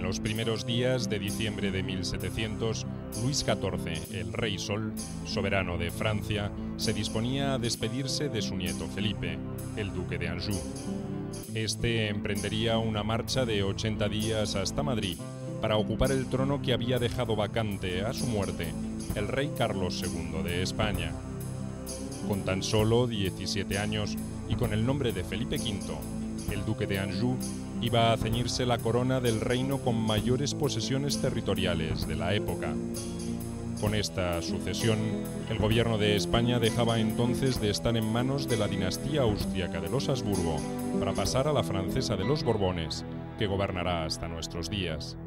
los primeros días de diciembre de 1700, Luis XIV, el Rey Sol, soberano de Francia, se disponía a despedirse de su nieto Felipe, el duque de Anjou. Este emprendería una marcha de 80 días hasta Madrid para ocupar el trono que había dejado vacante a su muerte el rey Carlos II de España. Con tan solo 17 años y con el nombre de Felipe V, el duque de Anjou iba a ceñirse la corona del reino con mayores posesiones territoriales de la época. Con esta sucesión, el gobierno de España dejaba entonces de estar en manos de la dinastía austríaca de los Habsburgo para pasar a la francesa de los Borbones, que gobernará hasta nuestros días.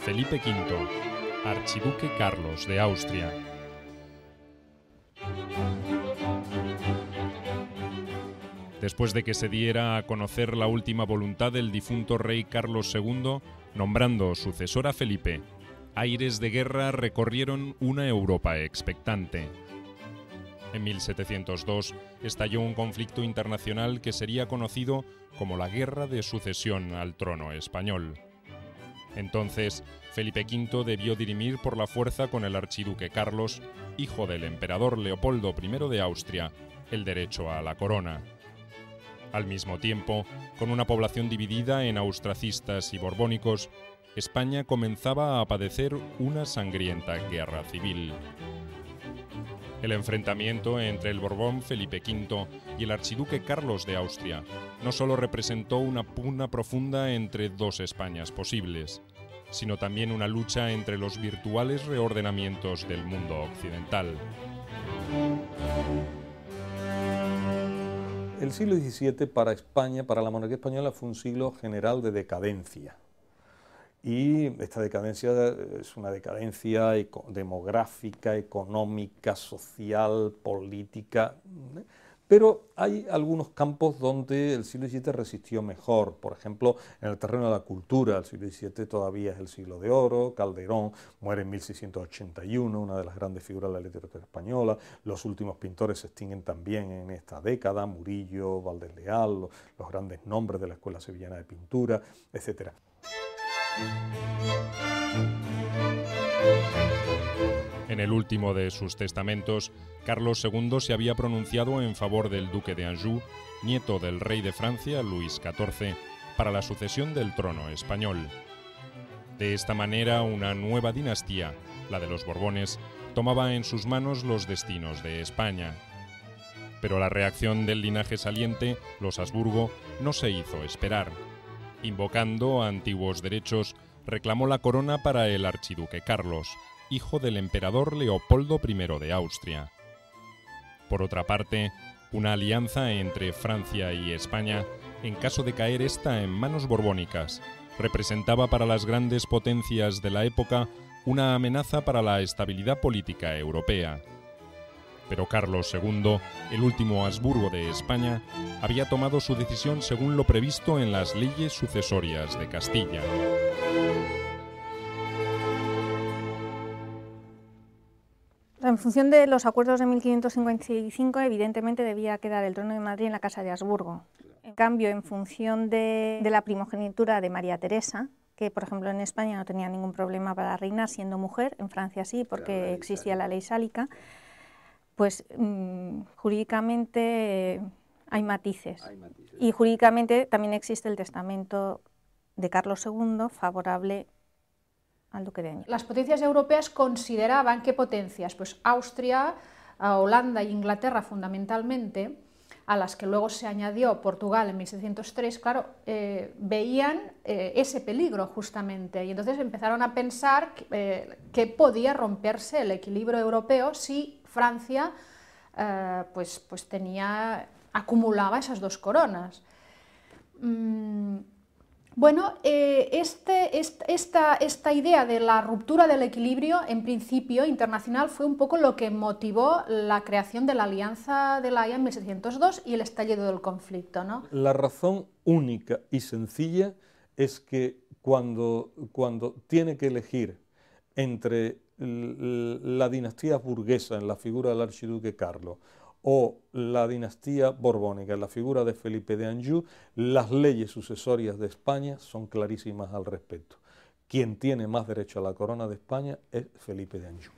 Felipe V, archiduque Carlos de Austria. Después de que se diera a conocer la última voluntad del difunto rey Carlos II, nombrando sucesor a Felipe, aires de guerra recorrieron una Europa expectante. En 1702 estalló un conflicto internacional que sería conocido como la Guerra de Sucesión al trono español. Entonces, Felipe V debió dirimir por la fuerza con el archiduque Carlos, hijo del emperador Leopoldo I de Austria, el derecho a la corona. Al mismo tiempo, con una población dividida en austracistas y borbónicos, España comenzaba a padecer una sangrienta guerra civil. El enfrentamiento entre el Borbón Felipe V y el archiduque Carlos de Austria no solo representó una pugna profunda entre dos Españas posibles, sino también una lucha entre los virtuales reordenamientos del mundo occidental. El siglo XVII para España, para la monarquía española, fue un siglo general de decadencia. Y esta decadencia es una decadencia demográfica, económica, social, política. Pero hay algunos campos donde el siglo XVII resistió mejor. Por ejemplo, en el terreno de la cultura, el siglo XVII todavía es el siglo de oro. Calderón muere en 1681, una de las grandes figuras de la literatura española. Los últimos pintores se extinguen también en esta década, Murillo, Valdés Leal, los grandes nombres de la Escuela Sevillana de Pintura, etc. En el último de sus testamentos, Carlos II se había pronunciado en favor del duque de Anjou, nieto del rey de Francia, Luis XIV, para la sucesión del trono español. De esta manera, una nueva dinastía, la de los Borbones, tomaba en sus manos los destinos de España. Pero la reacción del linaje saliente, los Habsburgo, no se hizo esperar. Invocando antiguos derechos, reclamó la corona para el archiduque Carlos, hijo del emperador Leopoldo I de Austria. Por otra parte, una alianza entre Francia y España, en caso de caer esta en manos borbónicas, representaba para las grandes potencias de la época una amenaza para la estabilidad política europea. Pero Carlos II, el último Habsburgo de España, había tomado su decisión según lo previsto en las leyes sucesorias de Castilla. En función de los acuerdos de 1555, evidentemente debía quedar el trono de Madrid en la Casa de Habsburgo. En cambio, en función de la primogenitura de María Teresa, que por ejemplo en España no tenía ningún problema para reinar siendo mujer, en Francia sí, porque existía la ley sálica, pues jurídicamente hay matices. Y jurídicamente también existe el testamento de Carlos II favorable al duque de Anjou. Las potencias europeas consideraban que potencias, pues Austria, Holanda e Inglaterra fundamentalmente, a las que luego se añadió Portugal en 1703, claro, veían ese peligro justamente, y entonces empezaron a pensar que podía romperse el equilibrio europeo si Francia pues acumulaba esas dos coronas. Bueno, Bueno, esta idea de la ruptura del equilibrio, en principio internacional, fue un poco lo que motivó la creación de la Alianza de La Haya en 1702 y el estallido del conflicto, ¿no? La razón única y sencilla es que cuando tiene que elegir entre la dinastía burguesa en la figura del archiduque Carlos o la dinastía borbónica en la figura de Felipe de Anjou, las leyes sucesorias de España son clarísimas al respecto. Quien tiene más derecho a la corona de España es Felipe de Anjou.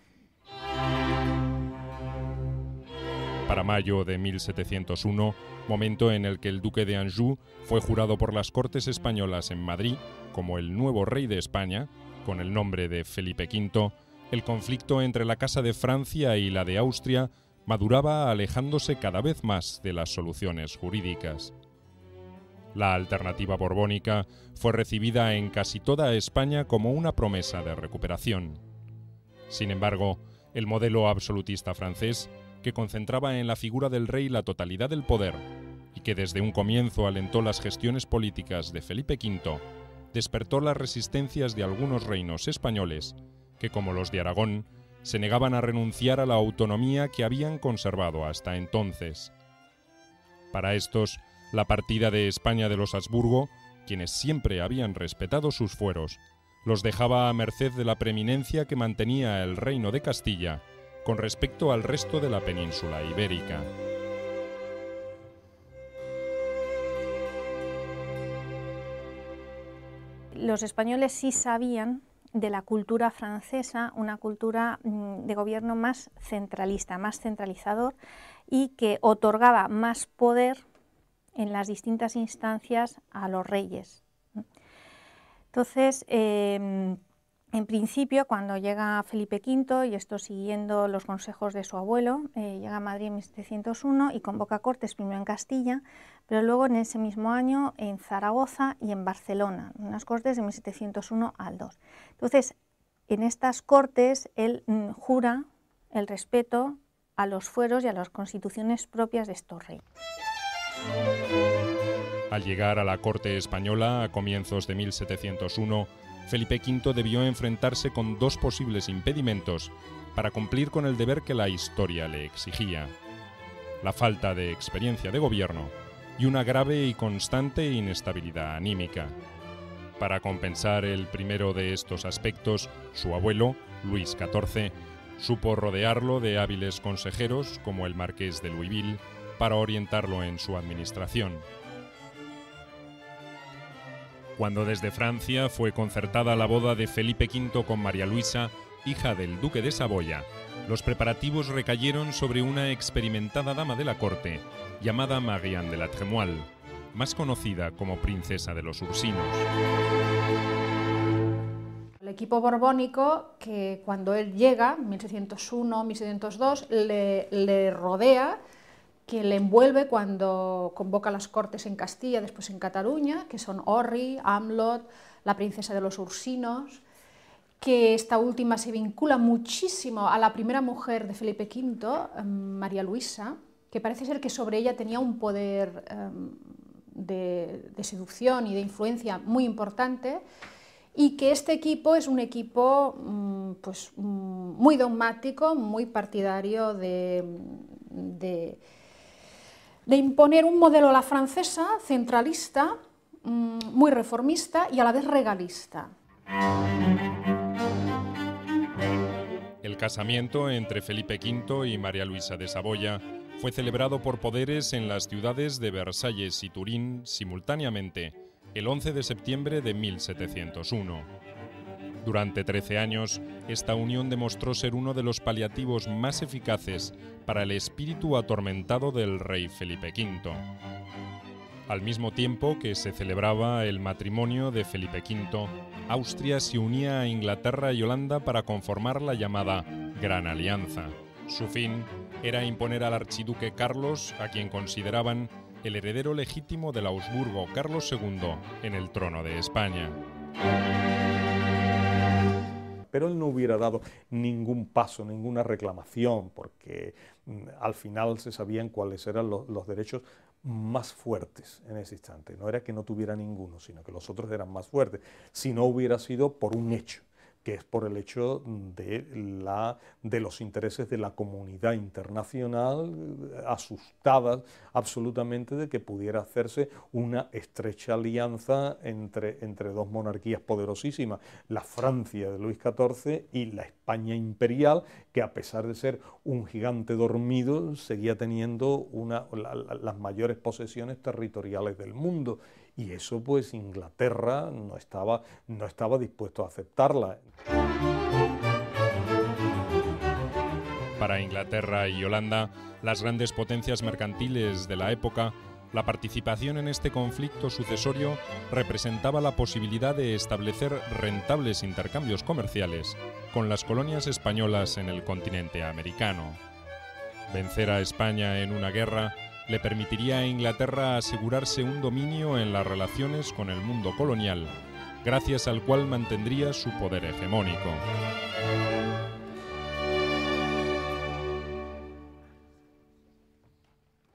Para mayo de 1701, momento en el que el duque de Anjou fue jurado por las Cortes españolas en Madrid como el nuevo rey de España, con el nombre de Felipe V, el conflicto entre la Casa de Francia y la de Austria maduraba alejándose cada vez más de las soluciones jurídicas. La alternativa borbónica fue recibida en casi toda España como una promesa de recuperación. Sin embargo, el modelo absolutista francés, que concentraba en la figura del rey la totalidad del poder y que desde un comienzo alentó las gestiones políticas de Felipe V, despertó las resistencias de algunos reinos españoles que, como los de Aragón, se negaban a renunciar a la autonomía que habían conservado hasta entonces. Para estos, la partida de España de los Habsburgo, quienes siempre habían respetado sus fueros, los dejaba a merced de la preeminencia que mantenía el reino de Castilla con respecto al resto de la península ibérica. Los españoles sí sabían de la cultura francesa, una cultura de gobierno más centralista, más centralizador, y que otorgaba más poder en las distintas instancias a los reyes. Entonces, en principio, cuando llega Felipe V, y esto siguiendo los consejos de su abuelo, llega a Madrid en 1701 y convoca cortes primero en Castilla, pero luego en ese mismo año en Zaragoza y en Barcelona, unas cortes de 1701 al 2. Entonces, en estas cortes él jura el respeto a los fueros y a las constituciones propias de estos reyes. Al llegar a la corte española a comienzos de 1701, Felipe V debió enfrentarse con dos posibles impedimentos para cumplir con el deber que la historia le exigía: la falta de experiencia de gobierno y una grave y constante inestabilidad anímica. Para compensar el primero de estos aspectos, su abuelo, Luis XIV, supo rodearlo de hábiles consejeros como el marqués de Louisville para orientarlo en su administración. Cuando desde Francia fue concertada la boda de Felipe V con María Luisa, hija del duque de Saboya, los preparativos recayeron sobre una experimentada dama de la corte, llamada Marianne de la Trémoille, más conocida como princesa de los Ursinos. El equipo borbónico, que cuando él llega, 1701, 1702, le rodea, que le envuelve cuando convoca las cortes en Castilla, después en Cataluña, que son Orri, Amlot, la princesa de los Ursinos, que esta última se vincula muchísimo a la primera mujer de Felipe V, María Luisa, que parece ser que sobre ella tenía un poder de seducción y de influencia muy importante, y que este equipo es un equipo muy dogmático, muy partidario de imponer un modelo a la francesa, centralista, muy reformista y a la vez regalista. El casamiento entre Felipe V y María Luisa de Saboya fue celebrado por poderes en las ciudades de Versalles y Turín simultáneamente, el 11 de septiembre de 1701. Durante 13 años, esta unión demostró ser uno de los paliativos más eficaces para el espíritu atormentado del rey Felipe V. Al mismo tiempo que se celebraba el matrimonio de Felipe V, Austria se unía a Inglaterra y Holanda para conformar la llamada Gran Alianza. Su fin era imponer al archiduque Carlos, a quien consideraban el heredero legítimo del Habsburgo Carlos II, en el trono de España. Pero él no hubiera dado ningún paso, ninguna reclamación, porque al final se sabían cuáles eran los derechos más fuertes en ese instante. No era que no tuviera ninguno, sino que los otros eran más fuertes. Si no hubiera sido por un hecho, que es por el hecho de los intereses de la comunidad internacional, asustadas absolutamente de que pudiera hacerse una estrecha alianza entre dos monarquías poderosísimas, la Francia de Luis XIV y la España imperial, que a pesar de ser un gigante dormido, seguía teniendo las mayores posesiones territoriales del mundo. Y eso pues Inglaterra no estaba dispuesto a aceptarla. Para Inglaterra y Holanda, las grandes potencias mercantiles de la época, la participación en este conflicto sucesorio representaba la posibilidad de establecer rentables intercambios comerciales con las colonias españolas en el continente americano. Vencer a España en una guerra le permitiría a Inglaterra asegurarse un dominio en las relaciones con el mundo colonial, gracias al cual mantendría su poder hegemónico.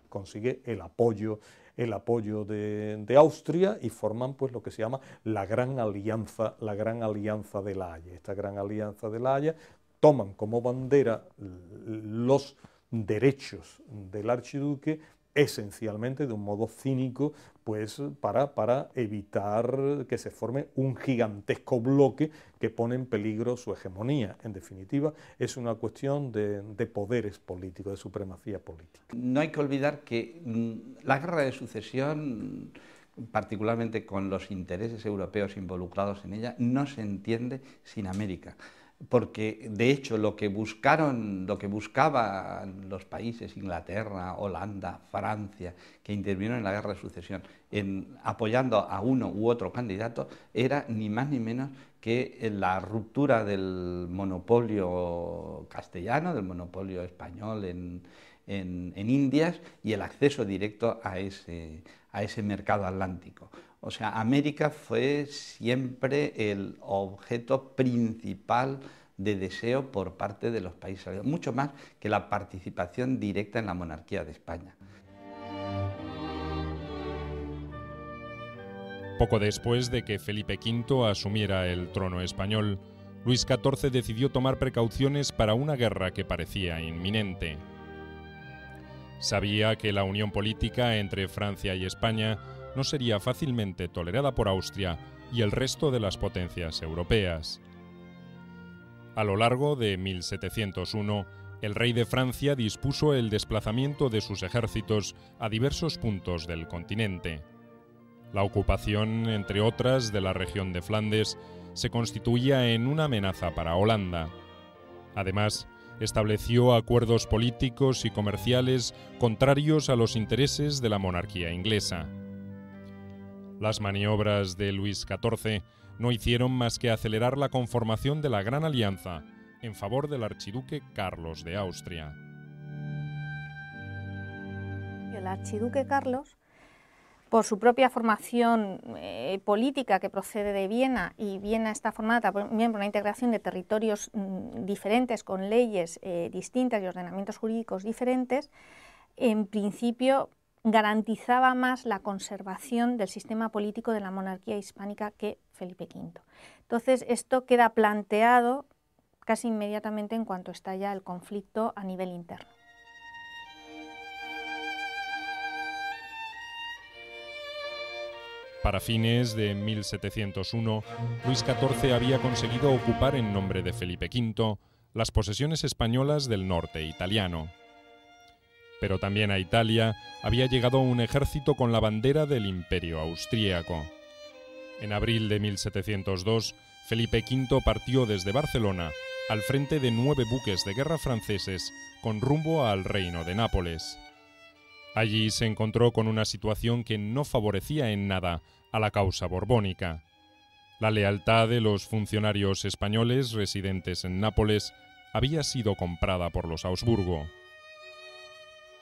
Consigue el apoyo de Austria y forman pues lo que se llama la Gran Alianza de La Haya. Esta Gran Alianza de La Haya toman como bandera los derechos del archiduque, esencialmente de un modo cínico, pues para evitar que se forme un gigantesco bloque que pone en peligro su hegemonía. En definitiva, es una cuestión de poderes políticos, de supremacía política. No hay que olvidar que la guerra de sucesión, particularmente con los intereses europeos involucrados en ella, no se entiende sin América. Porque de hecho lo que buscaban los países, Inglaterra, Holanda, Francia, que intervinieron en la guerra de sucesión, apoyando a uno u otro candidato, era ni más ni menos que la ruptura del monopolio castellano, del monopolio español en Indias, y el acceso directo a ese mercado atlántico. O sea, América fue siempre el objeto principal de deseo por parte de los países aliados, mucho más que la participación directa en la monarquía de España. Poco después de que Felipe V asumiera el trono español, Luis XIV decidió tomar precauciones para una guerra que parecía inminente. Sabía que la unión política entre Francia y España no sería fácilmente tolerada por Austria y el resto de las potencias europeas. A lo largo de 1701, el rey de Francia dispuso el desplazamiento de sus ejércitos a diversos puntos del continente. La ocupación, entre otras, de la región de Flandes se constituía en una amenaza para Holanda. Además, estableció acuerdos políticos y comerciales contrarios a los intereses de la monarquía inglesa. Las maniobras de Luis XIV no hicieron más que acelerar la conformación de la Gran Alianza en favor del archiduque Carlos de Austria. El archiduque Carlos, por su propia formación política que procede de Viena, y Viena está formada también por una integración de territorios diferentes, con leyes distintas y ordenamientos jurídicos diferentes, en principio garantizaba más la conservación del sistema político de la monarquía hispánica que Felipe V. Entonces, esto queda planteado casi inmediatamente en cuanto estalla el conflicto a nivel interno. Para fines de 1701, Luis XIV había conseguido ocupar en nombre de Felipe V las posesiones españolas del norte italiano. Pero también a Italia había llegado un ejército con la bandera del Imperio austríaco. En abril de 1702, Felipe V partió desde Barcelona al frente de 9 buques de guerra franceses con rumbo al Reino de Nápoles. Allí se encontró con una situación que no favorecía en nada a la causa borbónica. La lealtad de los funcionarios españoles residentes en Nápoles había sido comprada por los Habsburgo.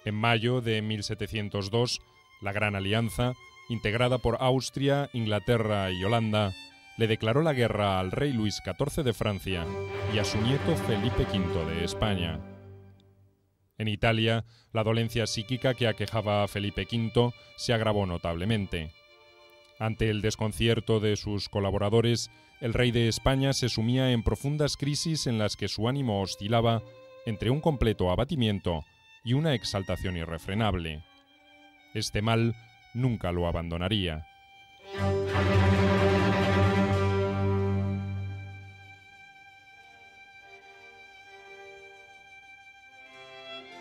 En mayo de 1702, la Gran Alianza, integrada por Austria, Inglaterra y Holanda, le declaró la guerra al rey Luis XIV de Francia y a su nieto Felipe V de España. En Italia, la dolencia psíquica que aquejaba a Felipe V se agravó notablemente. Ante el desconcierto de sus colaboradores, el rey de España se sumía en profundas crisis en las que su ánimo oscilaba entre un completo abatimiento y una exaltación irrefrenable. Este mal nunca lo abandonaría.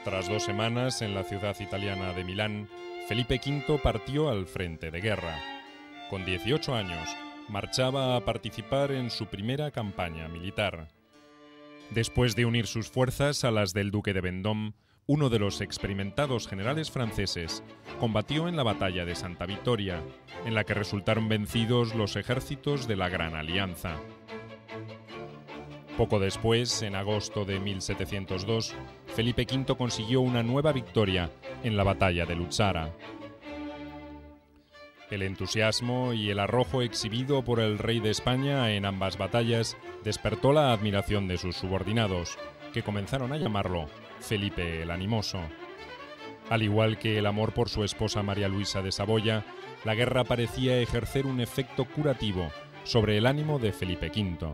Tras 2 semanas en la ciudad italiana de Milán, Felipe V partió al frente de guerra. Con 18 años, marchaba a participar en su primera campaña militar. Después de unir sus fuerzas a las del duque de Vendôme, uno de los experimentados generales franceses, combatió en la batalla de Santa Vittoria, en la que resultaron vencidos los ejércitos de la Gran Alianza. Poco después, en agosto de 1702, Felipe V consiguió una nueva victoria en la batalla de Luzzara. El entusiasmo y el arrojo exhibido por el rey de España en ambas batallas despertó la admiración de sus subordinados, que comenzaron a llamarlo Felipe el Animoso. Al igual que el amor por su esposa María Luisa de Saboya, la guerra parecía ejercer un efecto curativo sobre el ánimo de Felipe V.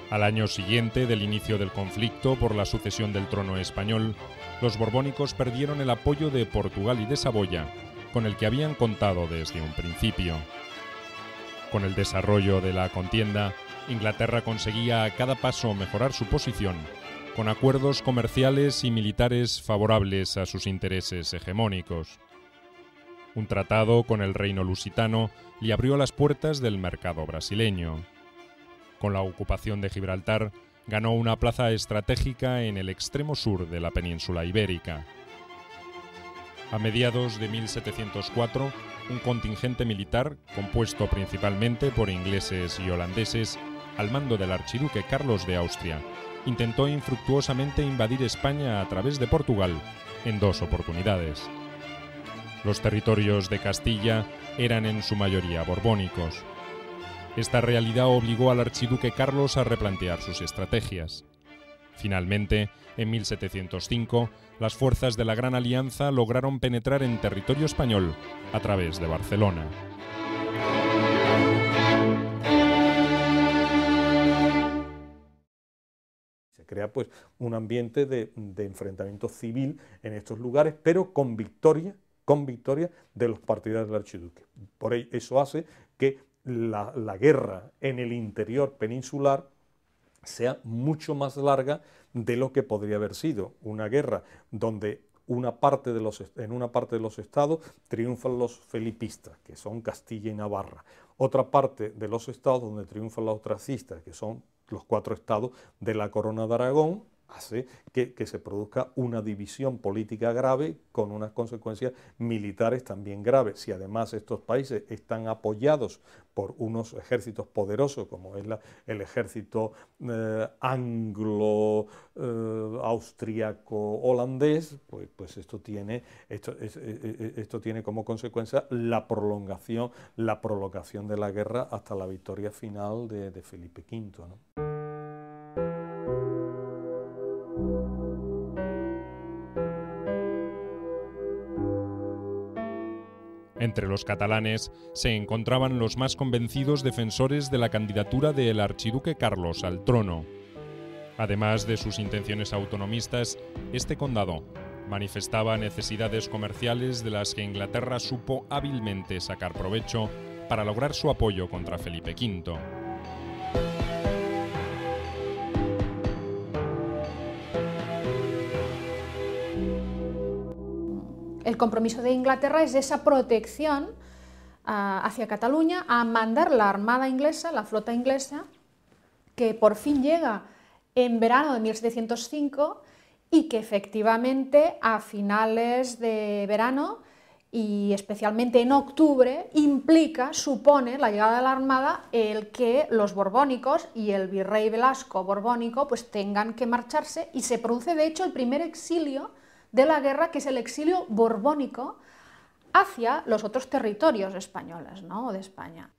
Al año siguiente del inicio del conflicto por la sucesión del trono español, los borbónicos perdieron el apoyo de Portugal y de Saboya, con el que habían contado desde un principio. Con el desarrollo de la contienda, Inglaterra conseguía a cada paso mejorar su posición, con acuerdos comerciales y militares favorables a sus intereses hegemónicos. Un tratado con el reino lusitano le abrió las puertas del mercado brasileño. Con la ocupación de Gibraltar, ganó una plaza estratégica en el extremo sur de la península ibérica. A mediados de 1704, un contingente militar, compuesto principalmente por ingleses y holandeses, al mando del archiduque Carlos de Austria, intentó infructuosamente invadir España a través de Portugal en 2 oportunidades. Los territorios de Castilla eran en su mayoría borbónicos. Esta realidad obligó al archiduque Carlos a replantear sus estrategias. Finalmente, en 1705, las fuerzas de la Gran Alianza lograron penetrar en territorio español a través de Barcelona. Se crea pues un ambiente de enfrentamiento civil en estos lugares, pero con victoria de los partidarios del archiduque. Por ello, eso hace que la guerra en el interior peninsular sea mucho más larga de lo que podría haber sido una guerra donde en una parte de los estados triunfan los felipistas, que son Castilla y Navarra. Otra parte de los estados donde triunfan los austracistas, que son los 4 estados de la Corona de Aragón, hace que se produzca una división política grave con unas consecuencias militares también graves. Si además estos países están apoyados por unos ejércitos poderosos, como es el ejército anglo-austriaco-holandés, pues esto tiene como consecuencia la prolongación de la guerra hasta la victoria final de Felipe V, ¿no? Entre los catalanes se encontraban los más convencidos defensores de la candidatura del archiduque Carlos al trono. Además de sus intenciones autonomistas, este condado manifestaba necesidades comerciales de las que Inglaterra supo hábilmente sacar provecho para lograr su apoyo contra Felipe V. El compromiso de Inglaterra es esa protección hacia Cataluña, a mandar la armada inglesa, la flota inglesa, que por fin llega en verano de 1705 y que efectivamente a finales de verano y especialmente en octubre supone la llegada de la armada el que los borbónicos y el virrey Velasco borbónico pues tengan que marcharse, y se produce de hecho el primer exilio de la guerra, que es el exilio borbónico hacia los otros territorios españoles, ¿no?, de España.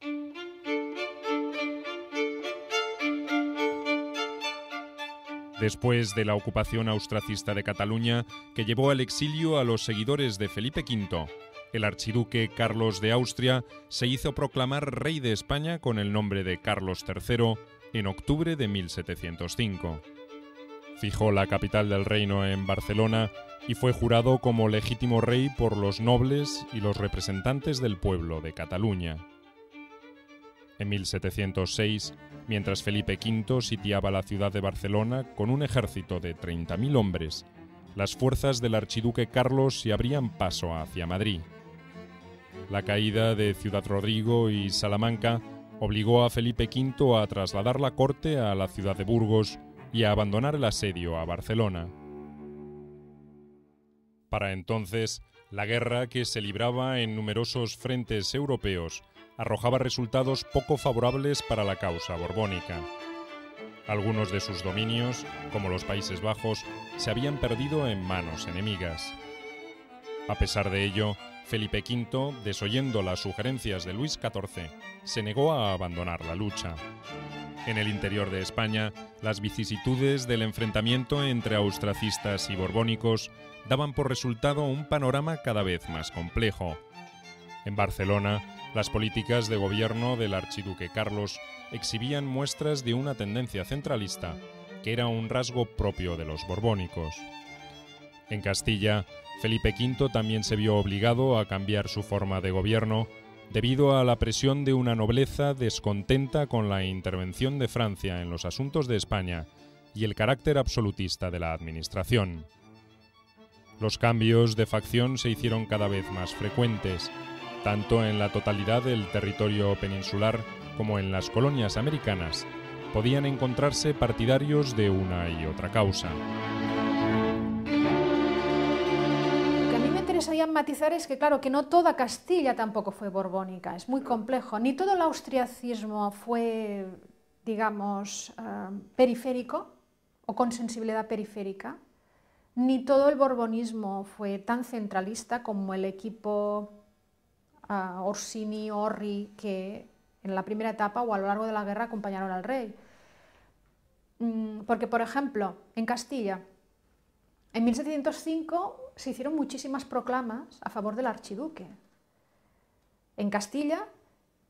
Después de la ocupación austracista de Cataluña, que llevó al exilio a los seguidores de Felipe V, el archiduque Carlos de Austria se hizo proclamar rey de España con el nombre de Carlos III en octubre de 1705. Fijó la capital del reino en Barcelona y fue jurado como legítimo rey por los nobles y los representantes del pueblo de Cataluña. En 1706, mientras Felipe V sitiaba la ciudad de Barcelona con un ejército de 30.000 hombres, las fuerzas del archiduque Carlos se abrían paso hacia Madrid. La caída de Ciudad Rodrigo y Salamanca obligó a Felipe V a trasladar la corte a la ciudad de Burgos y a abandonar el asedio a Barcelona. Para entonces, la guerra, que se libraba en numerosos frentes europeos, arrojaba resultados poco favorables para la causa borbónica. Algunos de sus dominios, como los Países Bajos, se habían perdido en manos enemigas. A pesar de ello, Felipe V, desoyendo las sugerencias de Luis XIV, se negó a abandonar la lucha. En el interior de España, las vicisitudes del enfrentamiento entre austracistas y borbónicos daban por resultado un panorama cada vez más complejo. En Barcelona, las políticas de gobierno del archiduque Carlos exhibían muestras de una tendencia centralista, que era un rasgo propio de los borbónicos. En Castilla, Felipe V también se vio obligado a cambiar su forma de gobierno debido a la presión de una nobleza descontenta con la intervención de Francia en los asuntos de España y el carácter absolutista de la administración. Los cambios de facción se hicieron cada vez más frecuentes, tanto en la totalidad del territorio peninsular como en las colonias americanas. Podían encontrarse partidarios de una y otra causa. Lo que a mí me interesaría matizar es que, claro, que no toda Castilla tampoco fue borbónica, es muy complejo. Ni todo el austriacismo fue, digamos, periférico o con sensibilidad periférica, ni todo el borbonismo fue tan centralista como el equipo Orsini-Orri que en la primera etapa o a lo largo de la guerra acompañaron al rey. Porque, por ejemplo, en Castilla, en 1705 se hicieron muchísimas proclamas a favor del archiduque. En Castilla,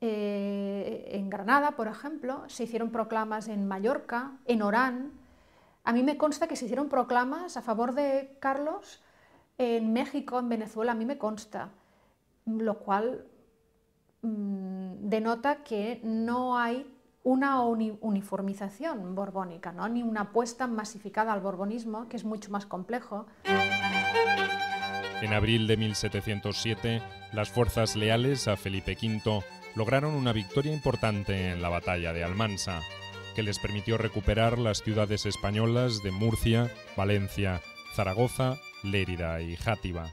en Granada, por ejemplo, se hicieron proclamas en Mallorca, en Orán. A mí me consta que se hicieron proclamas a favor de Carlos en México, en Venezuela, a mí me consta. Lo cual denota que no hay una uniformización borbónica, ¿no? Ni una apuesta masificada al borbonismo, que es mucho más complejo. En abril de 1707, las fuerzas leales a Felipe V lograron una victoria importante en la batalla de Almansa, que les permitió recuperar las ciudades españolas de Murcia, Valencia, Zaragoza, Lérida y Játiva.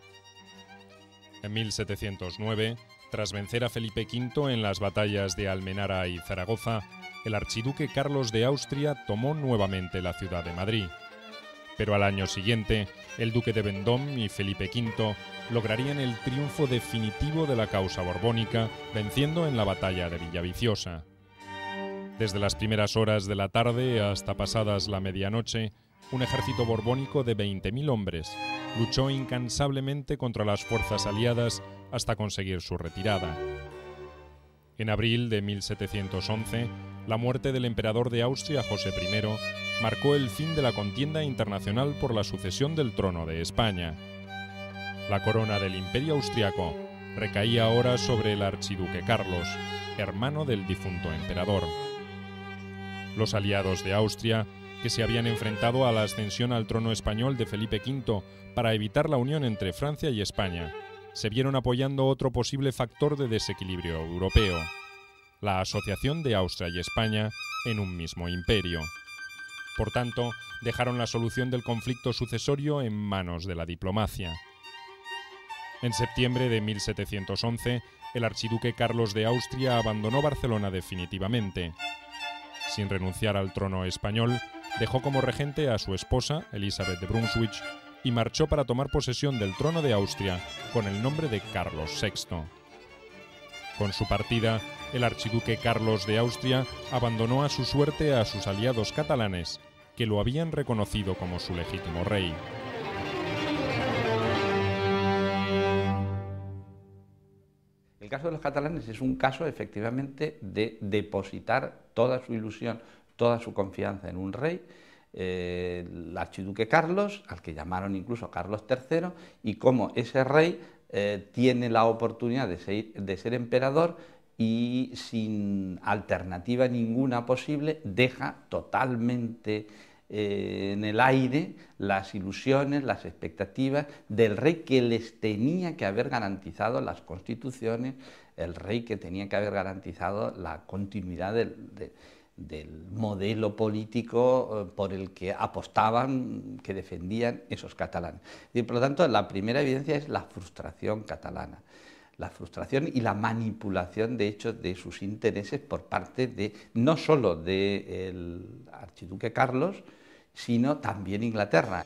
En 1709, tras vencer a Felipe V en las batallas de Almenara y Zaragoza, el archiduque Carlos de Austria tomó nuevamente la ciudad de Madrid. Pero al año siguiente, el duque de Vendôme y Felipe V lograrían el triunfo definitivo de la causa borbónica, venciendo en la batalla de Villaviciosa. Desde las primeras horas de la tarde hasta pasadas la medianoche, un ejército borbónico de 20.000 hombres luchó incansablemente contra las fuerzas aliadas hasta conseguir su retirada. En abril de 1711, la muerte del emperador de Austria, José I, marcó el fin de la contienda internacional por la sucesión del trono de España. La corona del Imperio austriaco recaía ahora sobre el archiduque Carlos, hermano del difunto emperador. Los aliados de Austria, que se habían enfrentado a la ascensión al trono español de Felipe V para evitar la unión entre Francia y España, se vieron apoyando otro posible factor de desequilibrio europeo, la asociación de Austria y España en un mismo imperio. Por tanto, dejaron la solución del conflicto sucesorio en manos de la diplomacia. En septiembre de 1711, el archiduque Carlos de Austria abandonó Barcelona definitivamente. Sin renunciar al trono español, dejó como regente a su esposa, Elizabeth de Brunswick, y marchó para tomar posesión del trono de Austria con el nombre de Carlos VI. Con su partida, el archiduque Carlos de Austria abandonó a su suerte a sus aliados catalanes, que lo habían reconocido como su legítimo rey. El caso de los catalanes es un caso efectivamente de depositar toda su ilusión, toda su confianza en un rey, el archiduque Carlos, al que llamaron incluso Carlos III, y cómo ese rey tiene la oportunidad de ser emperador y sin alternativa ninguna posible deja totalmente en el aire las ilusiones, las expectativas del rey que les tenía que haber garantizado las constituciones, el rey que tenía que haber garantizado la continuidad del modelo político por el que apostaban, que defendían esos catalanes. Y por lo tanto, la primera evidencia es la frustración catalana, la frustración y la manipulación, de hecho, de sus intereses por parte de, no solo del archiduque Carlos, sino también Inglaterra.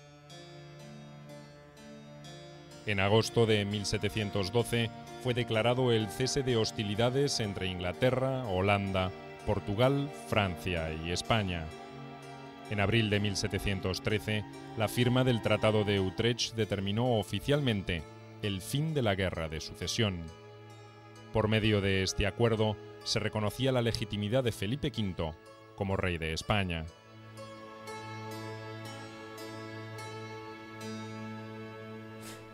En agosto de 1712 fue declarado el cese de hostilidades entre Inglaterra, Holanda, Portugal, Francia y España. En abril de 1713, la firma del Tratado de Utrecht determinó oficialmente el fin de la Guerra de Sucesión. Por medio de este acuerdo, se reconocía la legitimidad de Felipe V como rey de España.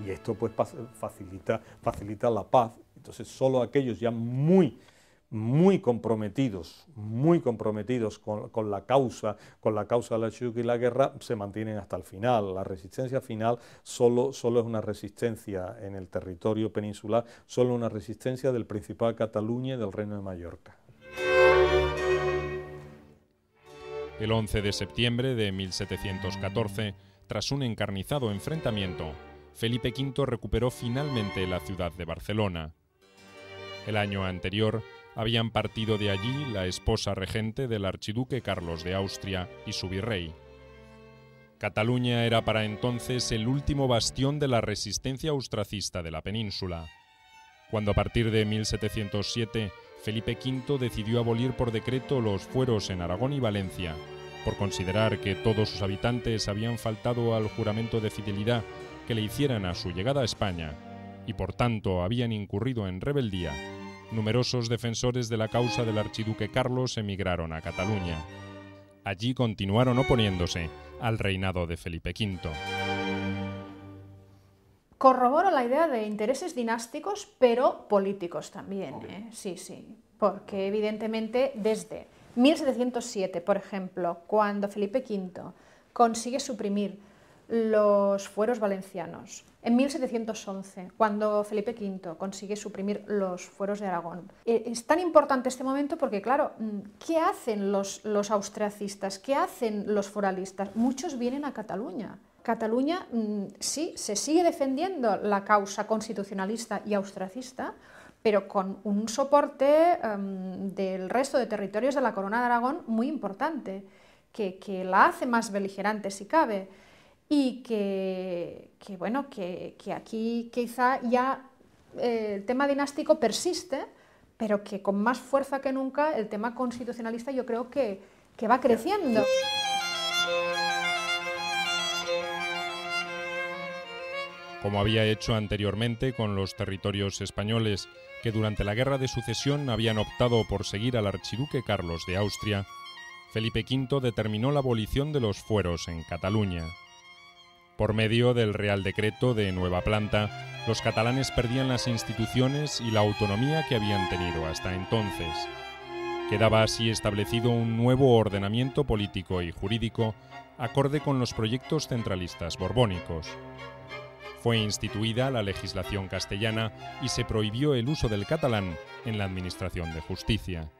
Y esto pues facilita la paz. Entonces solo aquellos ya muy comprometidos con la causa del archiduque y la guerra se mantienen hasta el final. La resistencia final solo es una resistencia en el territorio peninsular, solo una resistencia del Principado de Cataluña y del Reino de Mallorca. El 11 de septiembre de 1714, tras un encarnizado enfrentamiento, Felipe V recuperó finalmente la ciudad de Barcelona. El año anterior habían partido de allí la esposa regente del archiduque Carlos de Austria y su virrey. Cataluña era para entonces el último bastión de la resistencia austracista de la península. Cuando a partir de 1707 Felipe V decidió abolir por decreto los fueros en Aragón y Valencia, por considerar que todos sus habitantes habían faltado al juramento de fidelidad que le hicieran a su llegada a España, y por tanto habían incurrido en rebeldía, numerosos defensores de la causa del archiduque Carlos emigraron a Cataluña. Allí continuaron oponiéndose al reinado de Felipe V. Corroboro la idea de intereses dinásticos, pero políticos también. Sí, porque evidentemente desde 1707, por ejemplo, cuando Felipe V consigue suprimir los fueros valencianos, en 1711, cuando Felipe V consigue suprimir los fueros de Aragón. Es tan importante este momento porque, claro, ¿qué hacen los austriacistas? ¿Qué hacen los foralistas? Muchos vienen a Cataluña. Cataluña, sí, se sigue defendiendo la causa constitucionalista y austracista, pero con un soporte del resto de territorios de la Corona de Aragón muy importante, que la hace más beligerante si cabe. Y que aquí quizá ya el tema dinástico persiste, pero que con más fuerza que nunca el tema constitucionalista yo creo que va creciendo. Como había hecho anteriormente con los territorios españoles que durante la Guerra de Sucesión habían optado por seguir al archiduque Carlos de Austria, Felipe V determinó la abolición de los fueros en Cataluña. Por medio del Real Decreto de Nueva Planta, los catalanes perdían las instituciones y la autonomía que habían tenido hasta entonces. Quedaba así establecido un nuevo ordenamiento político y jurídico acorde con los proyectos centralistas borbónicos. Fue instituida la legislación castellana y se prohibió el uso del catalán en la administración de justicia.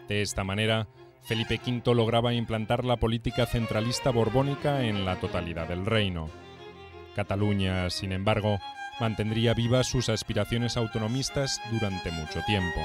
De esta manera, Felipe V lograba implantar la política centralista borbónica en la totalidad del reino. Cataluña, sin embargo, mantendría vivas sus aspiraciones autonomistas durante mucho tiempo.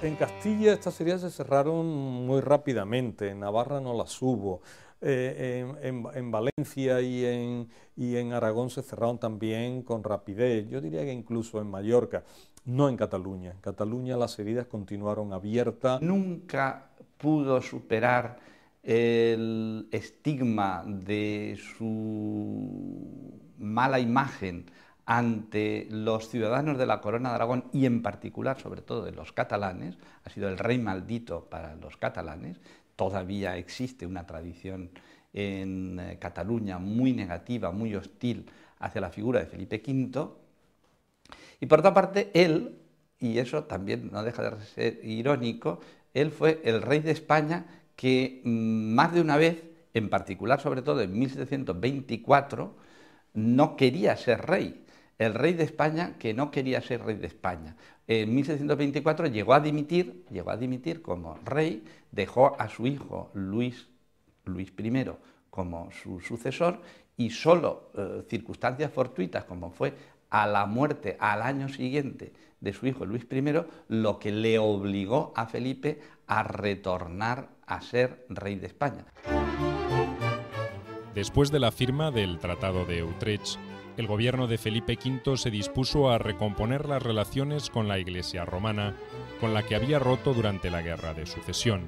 En Castilla estas heridas se cerraron muy rápidamente, en Navarra no las hubo. en Valencia y en Aragón se cerraron también con rapidez. Yo diría que incluso en Mallorca, no en Cataluña. En Cataluña las heridas continuaron abiertas. Nunca pudo superar el estigma de su mala imagen ante los ciudadanos de la Corona de Aragón y en particular, sobre todo, de los catalanes. Ha sido el rey maldito para los catalanes. Todavía existe una tradición en Cataluña muy negativa, muy hostil hacia la figura de Felipe V. Y por otra parte, él, y eso también no deja de ser irónico, él fue el rey de España que más de una vez, en particular sobre todo en 1724, no quería ser rey. El rey de España que no quería ser rey de España. En 1724 llegó a dimitir como rey, dejó a su hijo Luis I como su sucesor y solo circunstancias fortuitas como fue a la muerte al año siguiente de su hijo Luis I, lo que le obligó a Felipe a retornar a ser rey de España. Después de la firma del Tratado de Utrecht, el gobierno de Felipe V se dispuso a recomponer las relaciones con la Iglesia romana, con la que había roto durante la Guerra de Sucesión.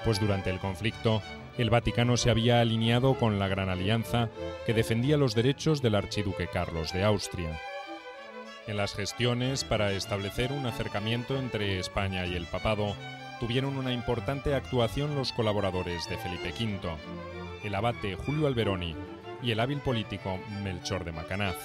Pues durante el conflicto, el Vaticano se había alineado con la Gran Alianza que defendía los derechos del archiduque Carlos de Austria. En las gestiones para establecer un acercamiento entre España y el papado, tuvieron una importante actuación los colaboradores de Felipe V, el abate Julio Alberoni y el hábil político Melchor de Macanaz.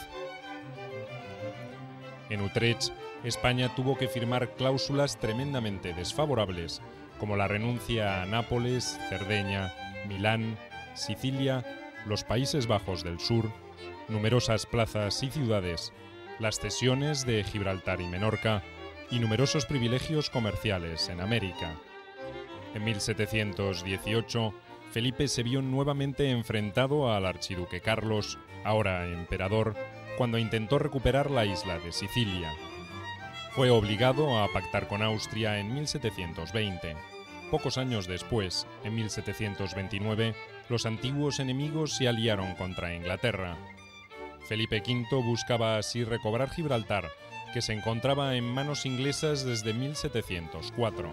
En Utrecht, España tuvo que firmar cláusulas tremendamente desfavorables, como la renuncia a Nápoles, Cerdeña, Milán, Sicilia, los Países Bajos del Sur, numerosas plazas y ciudades, las cesiones de Gibraltar y Menorca y numerosos privilegios comerciales en América. En 1718, Felipe se vio nuevamente enfrentado al archiduque Carlos, ahora emperador, cuando intentó recuperar la isla de Sicilia. Fue obligado a pactar con Austria en 1720. Pocos años después, en 1729, los antiguos enemigos se aliaron contra Inglaterra. Felipe V buscaba así recobrar Gibraltar, que se encontraba en manos inglesas desde 1704.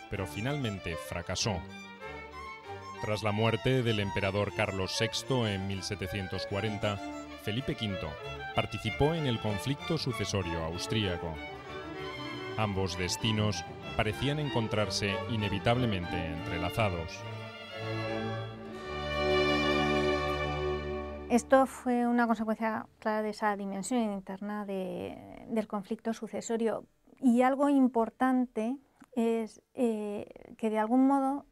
Pero finalmente fracasó. Tras la muerte del emperador Carlos VI en 1740, Felipe V participó en el conflicto sucesorio austríaco. Ambos destinos parecían encontrarse inevitablemente entrelazados. Esto fue una consecuencia clara de esa dimensión interna del conflicto sucesorio. Y algo importante es que de algún modo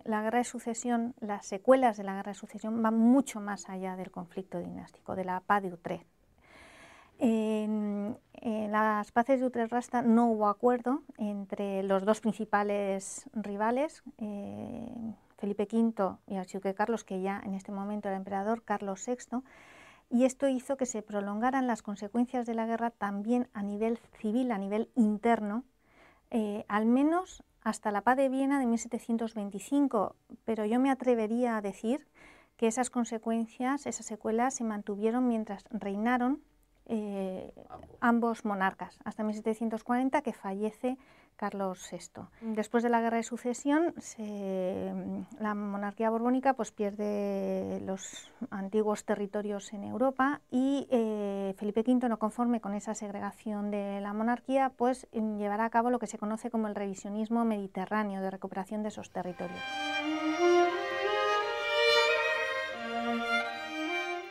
la guerra de sucesión, las secuelas de la guerra de sucesión van mucho más allá del conflicto dinástico, de la paz de Utrecht. En las paces de Utrecht-Rasta no hubo acuerdo entre los dos principales rivales, Felipe V y archiduque Carlos, que ya en este momento era emperador, Carlos VI, y esto hizo que se prolongaran las consecuencias de la guerra también a nivel civil, a nivel interno, al menos hasta la paz de Viena de 1725, pero yo me atrevería a decir que esas consecuencias, esas secuelas se mantuvieron mientras reinaron ambos monarcas, hasta 1740, que fallece Carlos VI. Después de la guerra de sucesión, la monarquía borbónica pues, pierde los antiguos territorios en Europa y Felipe V, no conforme con esa segregación de la monarquía, pues llevará a cabo lo que se conoce como el revisionismo mediterráneo de recuperación de esos territorios.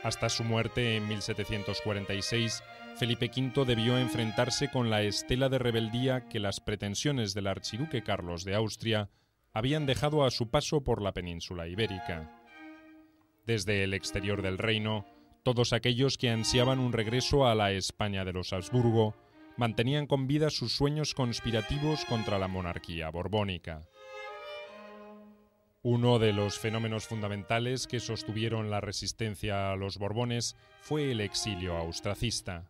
Hasta su muerte en 1746, Felipe V debió enfrentarse con la estela de rebeldía que las pretensiones del archiduque Carlos de Austria habían dejado a su paso por la península ibérica. Desde el exterior del reino, todos aquellos que ansiaban un regreso a la España de los Habsburgo mantenían con vida sus sueños conspirativos contra la monarquía borbónica. Uno de los fenómenos fundamentales que sostuvieron la resistencia a los Borbones fue el exilio austracista.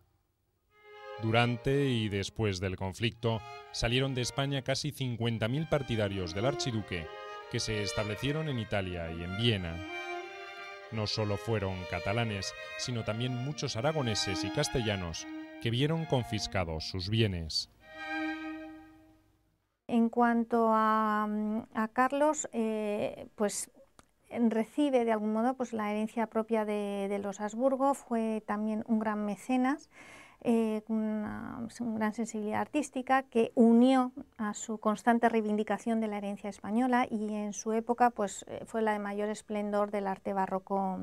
Durante y después del conflicto, salieron de España casi 50.000 partidarios del archiduque, que se establecieron en Italia y en Viena. No solo fueron catalanes, sino también muchos aragoneses y castellanos que vieron confiscados sus bienes. En cuanto a Carlos, pues recibe de algún modo pues, la herencia propia de los Habsburgo, fue también un gran mecenas, con una gran sensibilidad artística que unió a su constante reivindicación de la herencia española, y en su época pues, fue la de mayor esplendor del arte barroco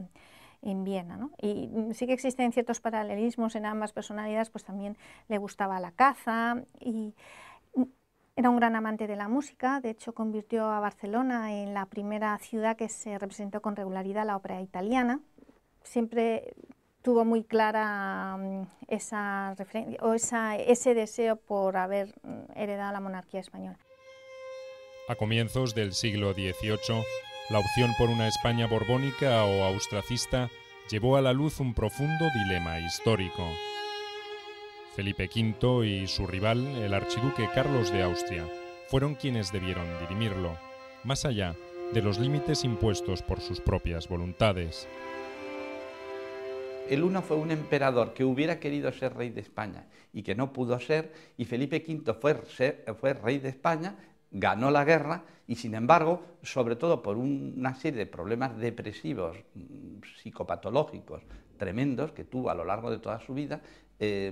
en Viena, ¿no? Y sí que existen ciertos paralelismos en ambas personalidades, pues también le gustaba la caza y era un gran amante de la música. De hecho convirtió a Barcelona en la primera ciudad que se representó con regularidad la ópera italiana. Siempre tuvo muy clara esa referencia o ese deseo por haber heredado la monarquía española. A comienzos del siglo XVIII, la opción por una España borbónica o austracista llevó a la luz un profundo dilema histórico. Felipe V y su rival, el archiduque Carlos de Austria, fueron quienes debieron dirimirlo, más allá de los límites impuestos por sus propias voluntades. El uno fue un emperador que hubiera querido ser rey de España y que no pudo ser, y Felipe V fue rey de España, ganó la guerra y, sin embargo, sobre todo por una serie de problemas depresivos, psicopatológicos tremendos que tuvo a lo largo de toda su vida,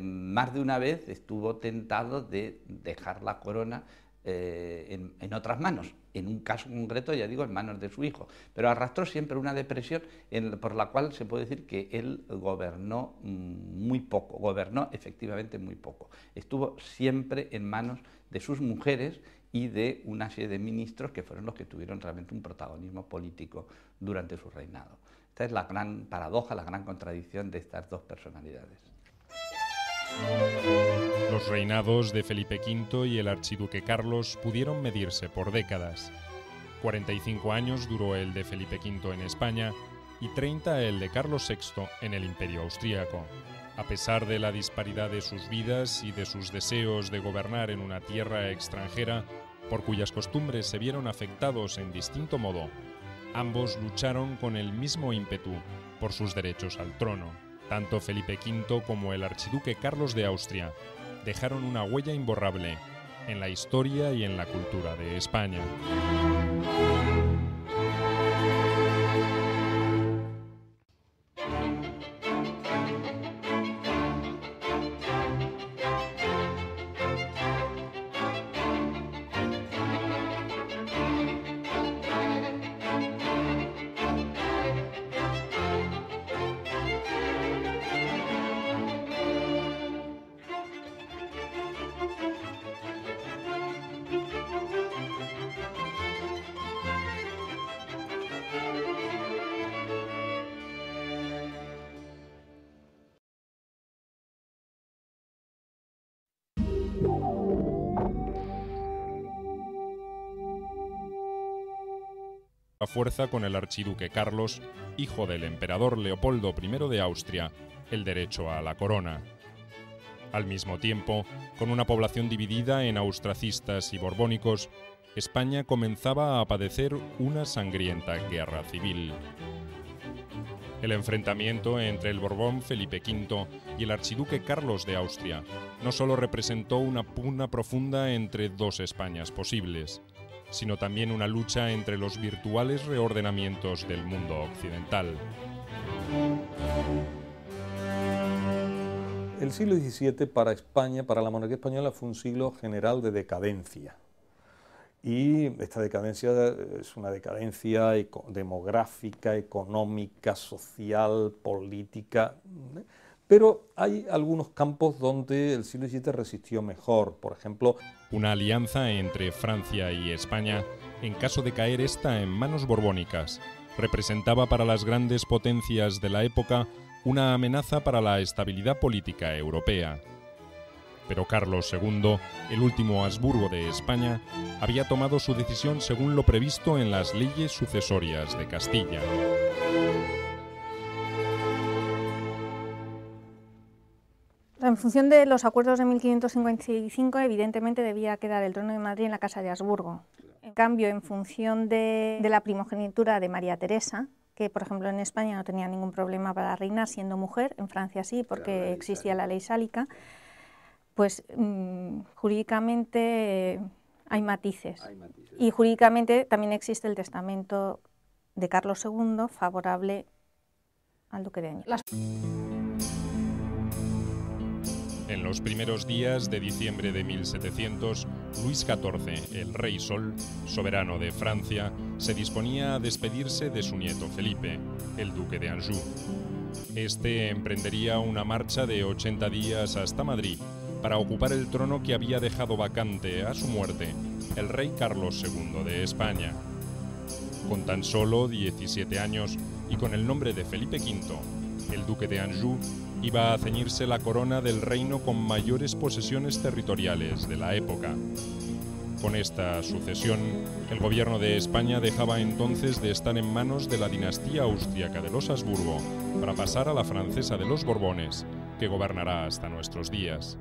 más de una vez estuvo tentado de dejar la corona en otras manos, en un caso concreto, ya digo, en manos de su hijo, pero arrastró siempre una depresión por la cual se puede decir que él gobernó muy poco, gobernó efectivamente muy poco. Estuvo siempre en manos de sus mujeres y de una serie de ministros que fueron los que tuvieron realmente un protagonismo político durante su reinado. Esta es la gran paradoja, la gran contradicción de estas dos personalidades. Los reinados de Felipe V y el archiduque Carlos pudieron medirse por décadas. 45 años duró el de Felipe V en España y 30 el de Carlos VI en el Imperio Austríaco. A pesar de la disparidad de sus vidas y de sus deseos de gobernar en una tierra extranjera, por cuyas costumbres se vieron afectados en distinto modo, ambos lucharon con el mismo ímpetu por sus derechos al trono. Tanto Felipe V como el archiduque Carlos de Austria dejaron una huella imborrable en la historia y en la cultura de España. A fuerza con el archiduque Carlos, hijo del emperador Leopoldo I de Austria, el derecho a la corona. Al mismo tiempo, con una población dividida en austracistas y borbónicos, España comenzaba a padecer una sangrienta guerra civil. El enfrentamiento entre el Borbón Felipe V y el archiduque Carlos de Austria no solo representó una pugna profunda entre dos Españas posibles, sino también una lucha entre los virtuales reordenamientos del mundo occidental. El siglo XVII para España, para la monarquía española, fue un siglo general de decadencia. Y esta decadencia es una decadencia demográfica, económica, social, política. Pero hay algunos campos donde el siglo XVII resistió mejor. Por ejemplo, una alianza entre Francia y España, en caso de caer esta en manos borbónicas, representaba para las grandes potencias de la época una amenaza para la estabilidad política europea. Pero Carlos II, el último Habsburgo de España, había tomado su decisión según lo previsto en las leyes sucesorias de Castilla. En función de los acuerdos de 1555, evidentemente debía quedar el trono de Madrid en la Casa de Habsburgo. En cambio, en función de la primogenitura de María Teresa, que por ejemplo en España no tenía ningún problema para reinar siendo mujer, en Francia sí, porque existía la ley sálica, pues jurídicamente hay matices. Y jurídicamente también existe el testamento de Carlos II favorable al duque de Anjou. En los primeros días de diciembre de 1700, Luis XIV, el Rey Sol, soberano de Francia, se disponía a despedirse de su nieto Felipe, el duque de Anjou. Este emprendería una marcha de 80 días hasta Madrid para ocupar el trono que había dejado vacante a su muerte el rey Carlos II de España. Con tan solo 17 años y con el nombre de Felipe V, el duque de Anjou iba a ceñirse la corona del reino con mayores posesiones territoriales de la época. Con esta sucesión, el gobierno de España dejaba entonces de estar en manos de la dinastía austríaca de los Habsburgo para pasar a la francesa de los Borbones, que gobernará hasta nuestros días.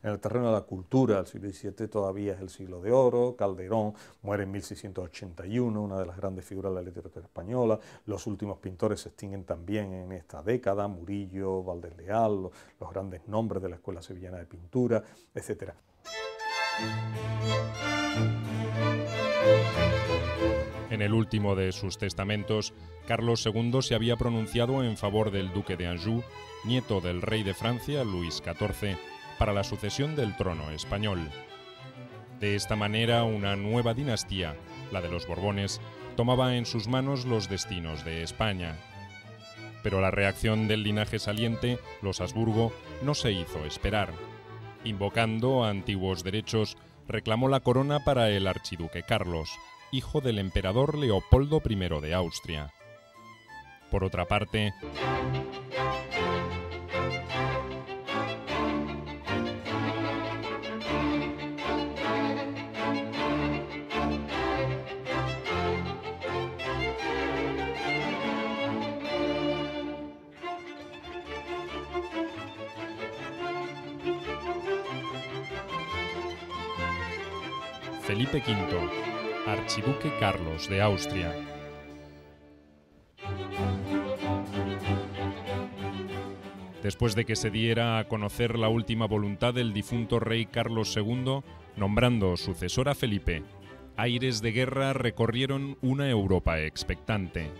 En el terreno de la cultura, el siglo XVII todavía es el siglo de oro. Calderón muere en 1681, una de las grandes figuras de la literatura española. Los últimos pintores se extinguen también en esta década, Murillo, Valdés Leal, los grandes nombres de la Escuela Sevillana de Pintura, etc. En el último de sus testamentos, Carlos II se había pronunciado en favor del duque de Anjou, nieto del rey de Francia, Luis XIV, para la sucesión del trono español. De esta manera, una nueva dinastía, la de los Borbones, tomaba en sus manos los destinos de España. Pero la reacción del linaje saliente, los Habsburgo, no se hizo esperar. Invocando a antiguos derechos, reclamó la corona para el archiduque Carlos, hijo del emperador Leopoldo I de Austria. Por otra parte, Felipe V, archiduque Carlos de Austria. Después de que se diera a conocer la última voluntad del difunto rey Carlos II, nombrando sucesor a Felipe, aires de guerra recorrieron una Europa expectante.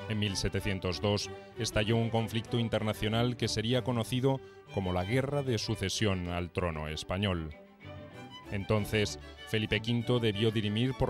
En 1702 estalló un conflicto internacional que sería conocido como la Guerra de Sucesión al trono español. Entonces, Felipe V debió dirimir por la